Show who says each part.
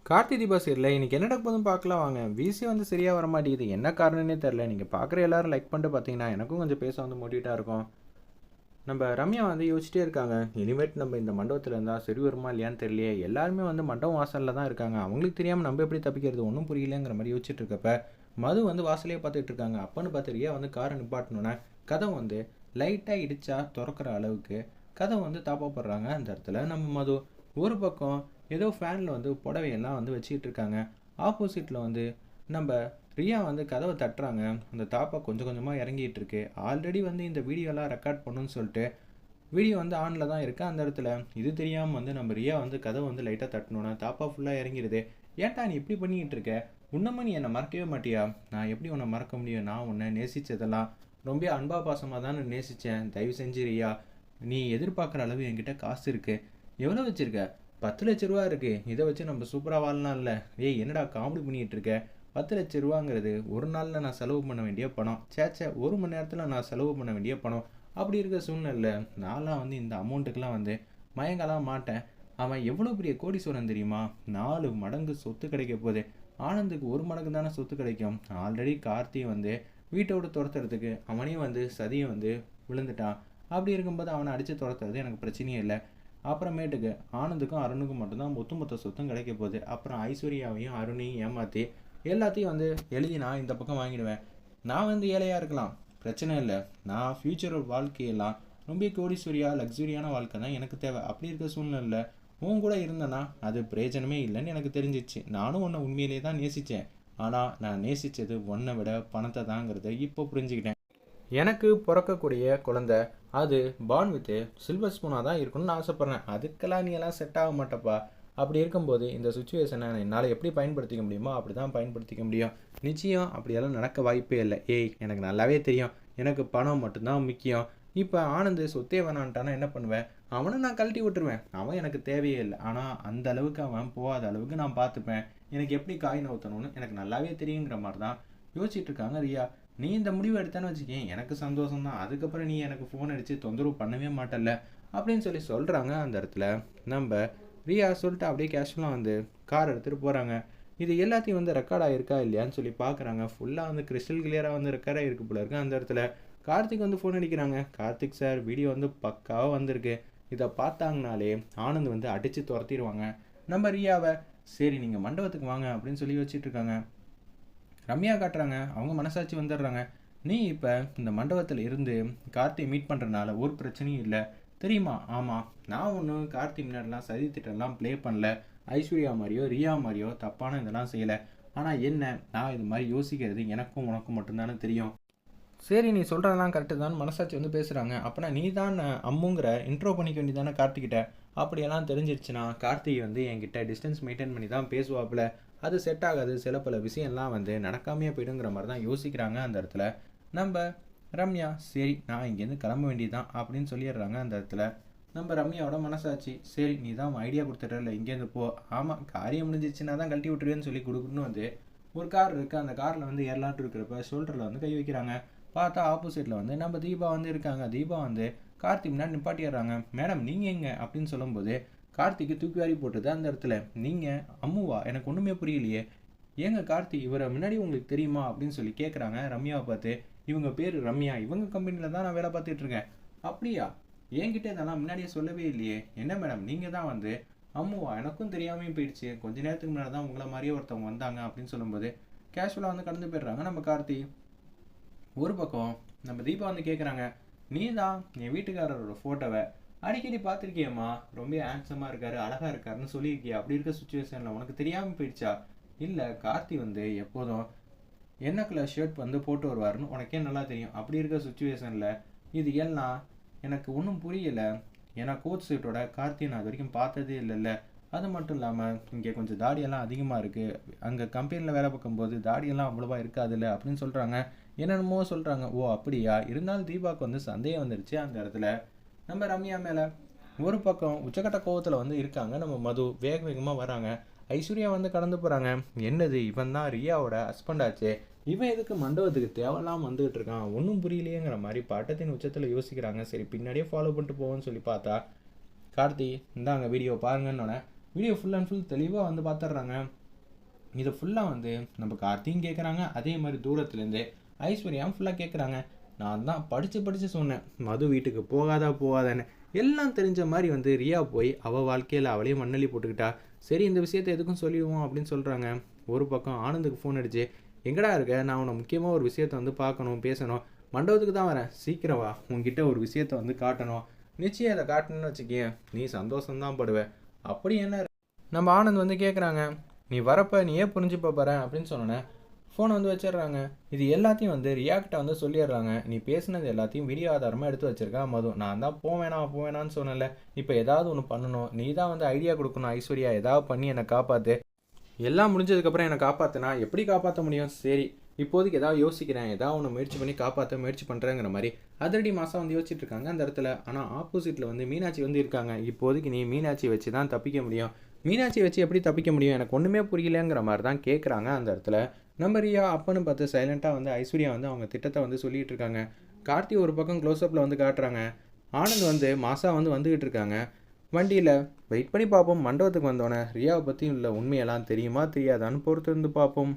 Speaker 1: Karthi Deepa serial இன்னைக்கு என்ன நடக்க போதும் பார்க்கலாம் வாங்க. விசி வந்து சரியா வர மாட்டேங்குது. என்ன காரணம்னே தெரில. நீங்கள் பார்க்குற எல்லாரும் லைக் பண்ணிட்டு பார்த்தீங்கன்னா எனக்கும் கொஞ்சம் பேச வந்து மோட்டிவேட்டாக இருக்கும். நம்ம ரம்யா வந்து யோசிச்சிட்டே இருக்காங்க. இனிமேட் நம்ம இந்த மண்டபத்தில் இருந்தால் சரி வருமா இல்லையான்னு தெரியலையே. எல்லாருமே வந்து மண்டபம் வாசலில் தான் இருக்காங்க. அவங்களுக்கு தெரியாமல் நம்ம எப்படி தப்பிக்கிறது ஒன்றும் புரியலங்கிற மாதிரி யோசிச்சுட்டு இருக்கப்ப மது வந்து வாசலையே பார்த்துட்டு இருக்காங்க. அப்பன்னு பார்த்து ரியா வந்து காரை நிப்பாட்டணுன்னா கதவை வந்து லைட்டாக இடிச்சா திறக்கிற அளவுக்கு கதவை வந்து தாப்பப்படுறாங்க. அந்த இடத்துல நம்ம மது ஒரு பக்கம் ஏதோ ஃபேனில் வந்து புடவையெல்லாம் வந்து வச்சுக்கிட்டு இருக்காங்க. ஆப்போசிட்டில் வந்து நம்ம ரியா வந்து கதவை தட்டுறாங்க. அந்த தாப்பா கொஞ்சம் கொஞ்சமாக இறங்கிட்டு இருக்கு. ஆல்ரெடி வந்து இந்த வீடியோலாம் ரெக்கார்ட் பண்ணுன்னு சொல்லிட்டு வீடியோ வந்து ஆனில் தான் இருக்குது. அந்த இடத்துல இது தெரியாமல் வந்து நம்ம ரியா வந்து கதவை வந்து லைட்டாக தட்டணுன்னா தாப்பா ஃபுல்லாக இறங்கிடுது. ஏன்டா நீ இப்படி பண்ணிக்கிட்டு இருக்க? உன்னமா நீ என்னை மறக்கவே மாட்டியா? நான் எப்படி உன்னை மறக்க முடியும்? நான் உன்னை நேசித்ததெல்லாம் ரொம்ப அன்பா பாசமாக தான் நான் நேசித்தேன். தயவு செஞ்சு ரியா, நீ எதிர்பார்க்குற அளவு என்கிட்ட காசு இருக்குது. எவ்வளோ வச்சுருக்க? 10 லட்ச ரூபா இருக்குது. இதை வச்சு நம்ம சூப்பராக வாழலாம் இல்லை? ஏய் என்னடா காமெடி பண்ணிகிட்டு இருக்க? 10 லட்ச ரூபாங்கிறது ஒரு நாளில் நான் செலவு பண்ண வேண்டிய பணம். சேச்சே, ஒரு மணி நேரத்தில் நான் செலவு பண்ண வேண்டிய பணம். அப்படி இருக்க சூழ்நிலை நான்லாம் வந்து இந்த அமௌண்ட்டுக்கெலாம் வந்து மயங்கலாம் மாட்டேன். அவன் எவ்வளோ பெரிய கோடீஸ்வரன் தெரியுமா? 4 மடங்கு சொத்து கிடைக்க போகுது. ஆனந்துக்கு 1 மடங்கு தானே சொத்து கிடைக்கும். ஆல்ரெடி கார்த்தி வந்து வீட்டோடு துரத்துறதுக்கு அவனையும் வந்து சதியை வந்து விழுந்துட்டான். அப்படி இருக்கும்போது அவனை அடித்து துரத்துறது எனக்கு பிரச்சனையே இல்லை. அப்புறமேட்டுக்கு ஆனந்துக்கும் அருணுக்கும் மட்டும்தான் மொத்த சொத்தும் கிடைக்க போகுது. அப்புறம் ஐஸ்வர்யாவையும் அருணையும் ஏமாற்றி எல்லாத்தையும் வந்து எழுதி நான் இந்த பக்கம் வாங்கிடுவேன். நான் வந்து ஏழையாக இருக்கலாம், பிரச்சனை இல்லை. நான் ஃப்யூச்சர் வாழ்க்கையெல்லாம் ரொம்ப கோடீஸ்வரியாக லக்ஸுரியான வாழ்க்கை தான் எனக்கு தேவை. அப்படி இருக்க சூழ்நிலை உன் கூட இருந்தேன்னா அது பிரயோஜனமே இல்லைன்னு எனக்கு தெரிஞ்சிச்சு. நானும் உன்னை உண்மையிலே தான் நேசித்தேன். ஆனால் நான் நேசித்தது உன்னை விட பணத்தை தாங்கிறத இப்போ புரிஞ்சுக்கிட்டேன். எனக்கு பிறக்கக்கூடிய குழந்தை அது பார்ன் வித்து சில்வர் ஸ்பூனாக தான் இருக்கணும்னு ஆசைப்பட்றேன். அதுக்கெல்லாம் நீ எல்லாம் செட் ஆக மாட்டப்பா. அப்படி இருக்கும்போது இந்த சுச்சுவேஷனை என்னால் எப்படி பயன்படுத்திக்க முடியுமோ அப்படி தான் பயன்படுத்திக்க முடியும். நிச்சயம் அப்படியெல்லாம் நடக்க வாய்ப்பே இல்லை. ஏய் எனக்கு நல்லாவே தெரியும், எனக்கு பணம் மட்டும்தான் முக்கியம். இப்போ ஆனந்து சொத்தே வேணான்ட்டானா என்ன பண்ணுவேன்? அவனை நான் கழட்டி விட்டுருவேன். அவன் எனக்கு தேவையே இல்லை. ஆனால் அந்த அளவுக்கு அவன் போகாத அளவுக்கு நான் பார்த்துப்பேன். எனக்கு எப்படி காய் நவுத்தணும்னு எனக்கு நல்லாவே தெரியுங்கிற மாதிரி தான் யோசிச்சுட்டு இருக்காங்க ரியா. நீ இந்த முடிவு எடுத்தான்னு வச்சுக்கேன் எனக்கு சந்தோஷம் தான். அதுக்கப்புறம் நீ எனக்கு ஃபோன் அடித்து தொந்தரவு பண்ணவே மாட்டல்ல அப்படின்னு சொல்லி சொல்கிறாங்க. அந்த இடத்துல நம்ம ரியா சொல்லிட்டு அப்படியே கேஷுவலாக வந்து கார் எடுத்துகிட்டு போகிறாங்க. இது எல்லாத்தையும் வந்து ரெக்கார்ட் ஆகிருக்கா இல்லையான்னு சொல்லி பார்க்குறாங்க. ஃபுல்லாக வந்து கிறிஸ்டல் கிளியராக வந்து ரெக்கார்ட் ஆகிருக்கு போல இருக்கு. அந்த இடத்துல கார்த்திக் வந்து ஃபோன் அடிக்கிறாங்க. கார்த்திக் சார், வீடியோ வந்து பக்காவாக வந்திருக்கு. இதை பார்த்தாங்கனாலே ஆனந்த் வந்து அடித்து துரத்திடுவாங்க நம்ம ரியாவை. சரி நீங்கள் மண்டபத்துக்கு வாங்க அப்படின்னு சொல்லி வச்சுட்டு இருக்காங்க. ரம்யா காட்டுறாங்க. அவங்க மனசாட்சி வந்துடுறாங்க. நீ இப்போ இந்த மண்டபத்தில் இருந்து கார்த்தி மீட் பண்ணுறதுனால ஒரு பிரச்சனையும் இல்லை தெரியுமா? ஆமாம், நான் ஒன்றும் கார்த்தி முன்னாடிலாம் சதி திட்டம்லாம் ப்ளே பண்ணல. ஐஸ்வர்யா மாதிரியோ ரியா மாதிரியோ தப்பான இதெல்லாம் செய்யலை. ஆனால் என்ன, நான் இது மாதிரி யோசிக்கிறது எனக்கும் உனக்கும் மட்டும்தானே தெரியும். சரி நீ சொல்கிறதெல்லாம் கரெக்டு தான் மனசாட்சி வந்து பேசுகிறாங்க. அப்போனா நீ தான் அம்முங்கிற இன்ட்ரோ பண்ணிக்க வேண்டியதானே கார்த்திகிட்ட. அப்படியெல்லாம் தெரிஞ்சிருச்சுன்னா கார்த்திகை வந்து என்கிட்ட டிஸ்டன்ஸ் மெயின்டைன் பண்ணி தான் பேசுவாப்புல. அது செட் ஆகாது. சில பல விஷயம்லாம் வந்து நடக்காமையே போயிடுங்கிற மாதிரி தான் யோசிக்கிறாங்க. அந்த இடத்துல நம்ம ரம்யா சரி நான் இங்கேருந்து கிளம்ப வேண்டியதுதான் அப்படின்னு சொல்லிடுறாங்க. அந்த இடத்துல நம்ம ரம்யாவோட மனசாட்சி சரி நீ தான் ஐடியா கொடுத்துட்றல இங்கேருந்து போ. ஆமாம், காரியம் முடிஞ்சிச்சுன்னா தான் கழட்டி விட்டுருவேன்னு சொல்லி கொடுக்கணும்னு வந்து ஒரு கார் இருக்குது. அந்த காரில் வந்து ஏறலாட்டு இருக்கிறப்ப ஷோல்டரில் வந்து கை வைக்கிறாங்க. பார்த்தா ஆப்போசிட்டில் வந்து நம்ம தீபா வந்து இருக்காங்க. தீபா வந்து கார்த்தி முன்னாடி நிப்பாட்டிடுறாங்க. மேடம் நீங்கள் எங்க அப்படின்னு சொல்லும்போது கார்த்திக்கு தூக்கி வாரி போட்டுது. அந்த இடத்துல நீங்கள் அம்முவா, எனக்கு ஒன்றுமே புரியலையே. ஏங்க கார்த்தி இவரை முன்னாடி உங்களுக்கு தெரியுமா அப்படின்னு சொல்லி கேட்குறாங்க ரம்யாவை பார்த்து. இவங்க பேர் ரம்யா, இவங்க கம்பெனியில் தான் நான் வேலை பார்த்துட்டு இருக்கேன். அப்படியா? என்கிட்ட இதெல்லாம் முன்னாடியே சொல்லவே இல்லையே. என்ன மேடம் நீங்கள் தான் வந்து அம்முவா, எனக்கும் தெரியாமையும் போயிடுச்சு. கொஞ்ச நேரத்துக்கு முன்னாடி தான் உங்களை மாதிரியே ஒருத்தவங்க வந்தாங்க அப்படின்னு சொல்லும்போது கேஷுவலாக வந்து கடந்து போயிடுறாங்க நம்ம கார்த்தி. ஒரு பக்கம் நம்ம தீபா வந்து கேட்குறாங்க, நீ தான் என் வீட்டுக்காரரோட ஃபோட்டோவை அடிக்கடி பார்த்துருக்கியம்மா, ரொம்ப ஹேண்ட்ஸமாக இருக்காரு அழகாக இருக்காருன்னு சொல்லியிருக்கியா. அப்படி இருக்க சுச்சுவேஷனில் உனக்கு தெரியாமல் போயிடுச்சா? இல்லை, கார்த்தி வந்து எப்போதும் என்ன கலர் ஷர்ட் வந்து போட்டு வருவாருன்னு உனக்கே நல்லா தெரியும். அப்படி இருக்க சுச்சுவேஷனில் இது எல்லாம் எனக்கு ஒன்றும் புரியலை. ஏன்னா கோட் சூட்டோட கார்த்தியை நான் அது வரைக்கும் பார்த்ததே இல்லைல்ல. அது மட்டும் இல்லாமல் இங்கே கொஞ்சம் தாடியெல்லாம் அதிகமாக இருக்குது. அங்கே கம்பெனியில் வேலை பார்க்கும்போது தாடியெல்லாம் அவ்வளோவா இருக்காதுல்ல அப்படின்னு சொல்கிறாங்க. என்னென்னமோ சொல்கிறாங்க. ஓ அப்படியா? இருந்தாலும் தீபாவுக்கு வந்து சந்தேகம் வந்துருச்சு. அந்த இடத்துல நம்ம ரம்யா மேலே ஒரு பக்கம் உச்சக்கட்ட கோவத்தில் வந்து இருக்காங்க. நம்ம மது வேக வேகமாக வராங்க. ஐஸ்வர்யா வந்து கடந்து போகிறாங்க. என்னது, இவன் தான் ரியாவோட ஹஸ்பண்ட் ஆச்சு, இவன் எதுக்கு மண்டபத்துக்கு தேவையில்லாமல் வந்துகிட்டு இருக்கான், ஒன்றும் புரியலையேங்கிற மாதிரி பட்டத்தின் உச்சத்தில் யோசிக்கிறாங்க. சரி பின்னாடியே ஃபாலோ பண்ணிட்டு போவோன்னு சொல்லி பார்த்தா கார்த்தி இந்தாங்க வீடியோ பாருங்கன்னொன்னே வீடியோ ஃபுல் அண்ட் ஃபுல் தெளிவாக வந்து பார்த்துட்றாங்க. இதை ஃபுல்லாக வந்து நம்ம கார்த்தியும் கேட்குறாங்க, அதே மாதிரி தூரத்துலேருந்து ஐஸ்வர்யாவும் ஃபுல்லாக கேட்குறாங்க. நான் தான் படித்து சொன்னேன், மது வீட்டுக்கு போகாதான்னு. எல்லாம் தெரிஞ்ச மாதிரி வந்து ரியா போய் அவள் வாழ்க்கையில் அவளே மண்ணள்ளி போட்டுக்கிட்டா. சரி, இந்த விஷயத்தை எதுக்கும் சொல்லிடுவோம் அப்படின்னு சொல்கிறாங்க. ஒரு பக்கம் ஆனந்துக்கு ஃபோன் அடிச்சு, எங்கடா இருக்க, நான் உன்னை முக்கியமாக ஒரு விஷயத்தை வந்து பார்க்கணும், பேசணும், மண்டபத்துக்கு தான் வரேன், சீக்கிரம் வா, உன்கிட்ட ஒரு விஷயத்தை வந்து காட்டணும், நிச்சயம் அதை காட்டணும்னு வச்சுக்கேன், நீ சந்தோஷம்தான் படுவேன். அப்படி என்ன நம்ம ஆனந்த் வந்து கேட்குறாங்க. நீ வரப்போ நீ ஏன் புரிஞ்சுப்ப போகிறேன் அப்படின்னு சொன்னோன்னே ஃபோனை வந்து வச்சிடுறாங்க. இது எல்லாத்தையும் வந்து ரியாக்டை வந்து சொல்லிடுறாங்க. நீ பேசுனது எல்லாத்தையும் வீடியோ ஆதாரமாக எடுத்து வச்சிருக்கா மது. நான் தான் போவேணான்னு சொன்னல. இப்போ ஏதாவது ஒன்று பண்ணணும், நீ தான் வந்து ஐடியா கொடுக்கணும் ஐஸ்வர்யா, ஏதாவது பண்ணி என்னை காப்பாற்று. எல்லாம் முடிஞ்சதுக்கப்புறம் என்னை காப்பாற்றினா எப்படி காப்பாற்ற முடியும்? சரி, இப்போதைக்கு ஏதாவது யோசிக்கிறேன், ஏதாவது ஒன்று முயற்சி பண்ணி காப்பாற்ற முயற்சி பண்ணுறேங்கிற மாதிரி அதிரடி மாதம் வந்து யோசிச்சுட்டு இருக்காங்க அந்த இடத்துல. ஆனால் ஆப்போசிட்டில் வந்து மீனாட்சி வந்து இருக்காங்க. இப்போதைக்கு நீ மீனாட்சி வச்சு தான் தப்பிக்க முடியும், மீனாட்சி வச்சு எப்படி தப்பிக்க முடியும், எனக்கு ஒன்றுமே புரியலங்கிற மாதிரி தான் கேட்குறாங்க அந்த இடத்துல. நம்ம ரியா அப்பன்னு பார்த்து சைலண்ட்டாக வந்து ஐஸ்வர்யா வந்து அவங்க திட்டத்தை வந்து சொல்லிகிட்டு இருக்காங்க. கார்த்தி ஒரு பக்கம் க்ளோஸ்அப்பில் வந்து காட்டுறாங்க. ஆனந்த் வந்து மாதம் வந்து வந்துக்கிட்டு இருக்காங்க வண்டியில். வெயிட் பண்ணி பார்ப்போம், மண்டபத்துக்கு வந்தோடனே ரியாவை பற்றி உள்ள உண்மையெல்லாம் தெரியுமா தெரியாதான்னு பொறுத்து இருந்து பார்ப்போம்.